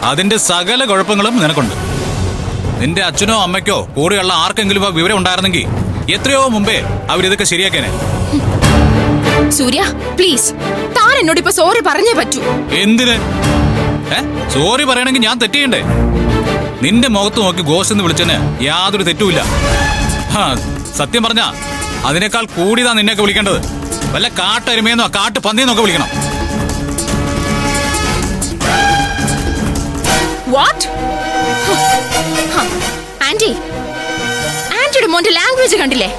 അതിന്റെ സകല കുഴപ്പങ്ങളും നിനക്കുണ്ട്. നിന്റെ അച്ഛനോ അമ്മയ്ക്കോ കൂടെയുള്ള ആർക്കെങ്കിലും ആ വിവരം ഉണ്ടായിരുന്നെങ്കിൽ എത്രയോ മുമ്പേ അവരിതൊക്കെ ശരിയാക്കേനെ. സൂര്യ പ്ലീസ്, താൻ എന്നോട് ഇപ്പൊ സോറി പറഞ്ഞേ പറ്റൂ. എന്തിന് സോറി പറയണമെങ്കിൽ ഞാൻ തെറ്റ് ചെയ്യണ്ടേ? നിന്റെ മുഖത്ത് നോക്കി ഗോസ്റ്റ് എന്ന് വിളിച്ചതിന് യാതൊരു തെറ്റുമില്ല. സത്യം പറഞ്ഞ അതിനേക്കാൾ കൂടിയതാ നിന്നെയൊക്കെ വിളിക്കേണ്ടത്. വല്ല കാട്ടരുമയെന്നോ കാട്ടുപന്നിയെന്നൊക്കെ വിളിക്കണം. ആന്റിയുടെ മോന്റെ ലാംഗ്വേജ് കണ്ടില്ലേ?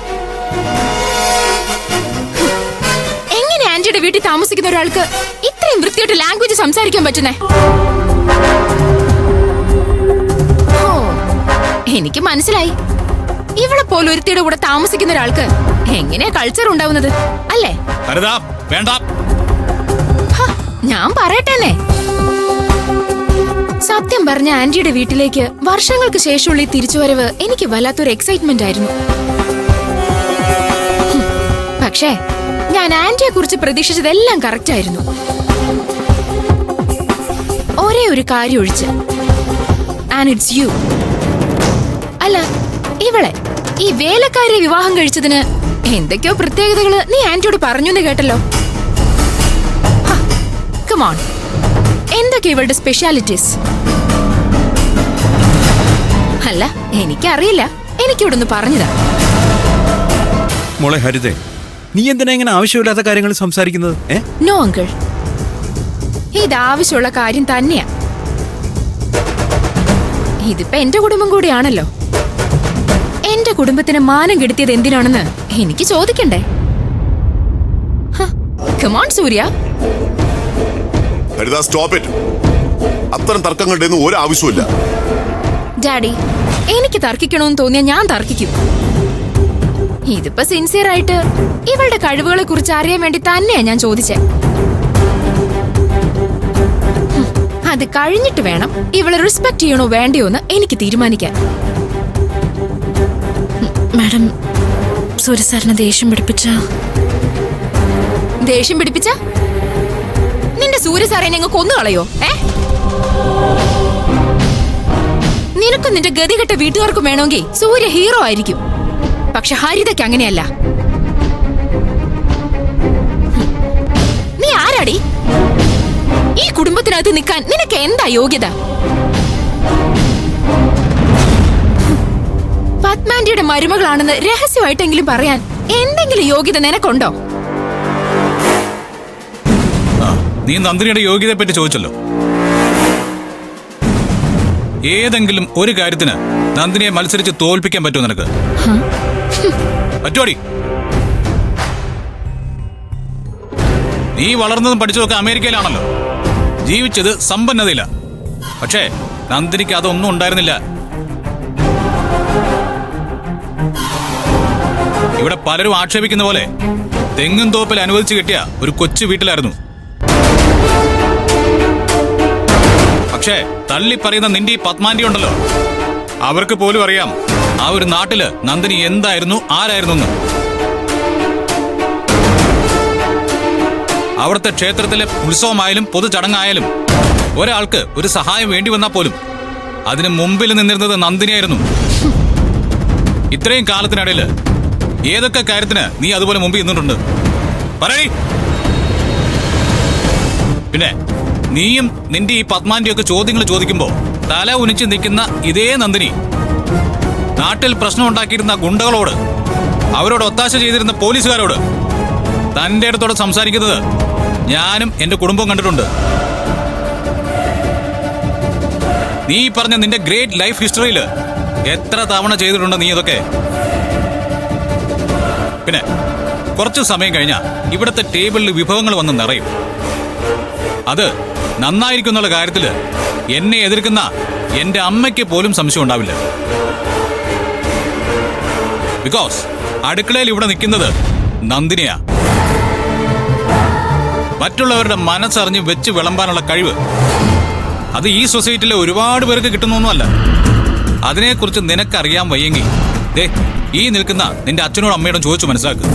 എങ്ങനെ ആന്റിയുടെ വീട്ടിൽ താമസിക്കുന്ന ഒരാൾക്ക് ഇത്രയും വൃത്തിയായിട്ട് ലാംഗ്വേജ് സംസാരിക്കാൻ പറ്റുന്നേ? എനിക്ക് മനസ്സിലായി, ഇവളെ പോലെ ഒരുത്തിയുടെ കൂടെ താമസിക്കുന്ന ഒരാൾക്ക് എങ്ങനെയാ കൾച്ചർ ഉണ്ടാവുന്നത് അല്ലേ? വേണ്ട, ഞാൻ പറയട്ടെന്നെ. സത്യം പറഞ്ഞ ആന്റിയുടെ വീട്ടിലേക്ക് വർഷങ്ങൾക്ക് ശേഷമുള്ള ഈ തിരിച്ചുവരവ് എനിക്ക് വല്ലാത്തൊരു എക്സൈറ്റ്മെന്റ് ആയിരുന്നു. പക്ഷേ ഞാൻ ആന്റിയെ കുറിച്ച് പ്രതീക്ഷിച്ചതെല്ലാം കറക്റ്റ് ആയിരുന്നു. ഒരേ ഒരു കാര്യം ഒഴിച്ച്, ആൻഡ് ഇറ്റ്സ് യു. അല്ല, ഇവളെ ഈ വേലക്കാരെ വിവാഹം കഴിച്ചതിന് എന്തൊക്കെയോ പ്രത്യേകതകള് നീ ആന്റിയോട് പറഞ്ഞു എന്ന് കേട്ടല്ലോ. കം ഓൺ, എന്തൊക്കെ ഇവളുടെ സ്പെഷ്യാലിറ്റീസ്? അല്ല, എനിക്കറിയില്ല, എനിക്കിവിടുന്ന് പറഞ്ഞതാ. മോളെ ഹരിതേ, നീ എന്തിനാ ഇങ്ങനെ ആവശ്യമില്ലാത്ത കാര്യങ്ങൾ സംസാരിക്കുന്നത്? നോ അങ്കിൾ, ഇത് ആവശ്യമുള്ള കാര്യം തന്നെയാ. ഇതിപ്പോ എന്റെ കുടുംബം കൂടിയാണല്ലോ. എന്റെ കുടുംബത്തിന് മാനം കെടുത്തിയത് എന്തിനാണെന്ന് എനിക്ക് ചോദിക്കണ്ടേ? Come on Surya. Haritha, stop it. അത്തരം തർക്കങ്ങളുടെ ഒന്നും ഒരു ആവശ്യമില്ല. ഡാഡി, എനിക്ക് തർക്കിക്കണമെന്ന് തോന്നിയാൽ ഞാൻ തർക്കിക്കും. ഇതിപ്പോ സിൻസിയർ ആയിട്ട് ഇവളുടെ കഴിവുകളെ കുറിച്ച് അറിയാൻ വേണ്ടി തന്നെയാ ഞാൻ ചോദിച്ചേ. അത് കഴിഞ്ഞിട്ട് വേണം ഇവളെ റെസ്പെക്ട് ചെയ്യണോ വേണ്ടയോ എന്ന് എനിക്ക് തീരുമാനിക്കാൻ. മാഡം, സൂര്യ സാറിനെ ദേഷ്യം പിടിപ്പിച്ച നിന്റെ സൂര്യ സാറെ ഞങ്ങൾ കൊന്നുകളയോ? നിനക്കും നിന്റെ ഗതികെട്ട വീട്ടുകാർക്കും വേണമെങ്കിൽ സൂര്യ ഹീറോ ആയിരിക്കും. പക്ഷെ ഹരിതയ്ക്ക് അങ്ങനെയല്ല. നീ ആരാടി? ഈ കുടുംബത്തിനകത്ത് നിൽക്കാൻ നിനക്ക് എന്താ യോഗ്യത? പത്മാന്റിയുടെ മരുമകളാണെന്ന് രഹസ്യമായിട്ടെങ്കിലും പറയാൻ എന്തെങ്കിലും യോഗ്യത നിനക്കുണ്ടോ? നീ നന്ദിനിയുടെ യോഗ്യതയെ പറ്റി ചോദിച്ചല്ലോ. ഏതെങ്കിലും ഒരു കാര്യത്തിന് നന്ദിനിയെ മത്സരിച്ച് തോൽപ്പിക്കാൻ പറ്റുമോ നിനക്ക്? പറ്റുമോടി? നീ വളർന്നതും പഠിച്ചതൊക്കെ അമേരിക്കയിലാണല്ലോ. ജീവിച്ചത് സമ്പന്നതയില്ല. പക്ഷേ നന്ദിനിക്ക് അതൊന്നും ഉണ്ടായിരുന്നില്ല. ഇവിടെ പലരും ആക്ഷേപിക്കുന്ന പോലെ തെങ്ങും തോപ്പിൽ അനുവദിച്ചു കിട്ടിയ ഒരു കൊച്ചു വീട്ടിലായിരുന്നു. പക്ഷേ തള്ളി പറയുന്ന നിന്റെ ഈ പത്മാന്റി ഉണ്ടല്ലോ, അവർക്ക് പോലും അറിയാം ആ ഒരു നാട്ടില് നന്ദിനി എന്തായിരുന്നു, ആരായിരുന്നു എന്ന്. അവിടുത്തെ ക്ഷേത്രത്തിലെ ഉത്സവമായാലും പൊതുചടങ്ങായാലും ഒരാൾക്ക് ഒരു സഹായം വേണ്ടി വന്നാൽ പോലും അതിന് മുമ്പിൽ നിന്നിരുന്നത് നന്ദിനിയായിരുന്നു. ഇത്രയും കാലത്തിനിടയിൽ ഏതൊക്കെ കാര്യത്തിന് നീ അതുപോലെ മുമ്പിൽ നിന്നിട്ടുണ്ട് പറയണി? പിന്നെ നീയും നിന്റെ ഈ പത്മാന്റിയൊക്കെ ചോദ്യങ്ങൾ ചോദിക്കുമ്പോ തല ഉനിച്ച് നിൽക്കുന്ന ഇതേ നന്ദിനി നാട്ടിൽ പ്രശ്നം ഉണ്ടാക്കിയിരുന്ന ഗുണ്ടകളോട്, അവരോട് ഒത്താശ ചെയ്തിരുന്ന പോലീസുകാരോട് തന്റെ അടുത്തോടെ സംസാരിക്കുന്നത് ഞാനും എന്റെ കുടുംബവും കണ്ടിട്ടുണ്ട്. നീ പറഞ്ഞ നിന്റെ ഗ്രേറ്റ് ലൈഫ് ഹിസ്റ്ററിയിൽ എത്ര തവണ ചെയ്തിട്ടുണ്ട് നീ ഇതൊക്കെ? പിന്നെ കുറച്ചു സമയം കഴിഞ്ഞാ ഇവിടുത്തെ ടേബിളിൽ വിഭവങ്ങൾ വന്ന് നിറയും. അത് നന്നായിരിക്കും എന്നുള്ള കാര്യത്തില് എന്നെ എതിർക്കുന്ന എന്റെ അമ്മയ്ക്ക് പോലും സംശയം ഉണ്ടാവില്ല. ബിക്കോസ് അടുക്കളയിൽ ഇവിടെ നിൽക്കുന്നത് നന്ദിനിയാ. മറ്റുള്ളവരുടെ മനസ്സറിഞ്ഞ് വെച്ച് വിളമ്പാനുള്ള കഴിവ് അത് ഈ സൊസൈറ്റിയിലെ ഒരുപാട് പേർക്ക് കിട്ടുന്നൊന്നുമല്ല. അതിനെക്കുറിച്ച് നിനക്കറിയാൻ വയ്യെങ്കിൽ ഈ നിൽക്കുന്ന നിന്റെ അച്ഛനോടും അമ്മയോടും ചോദിച്ചു മനസ്സിലാക്കുക.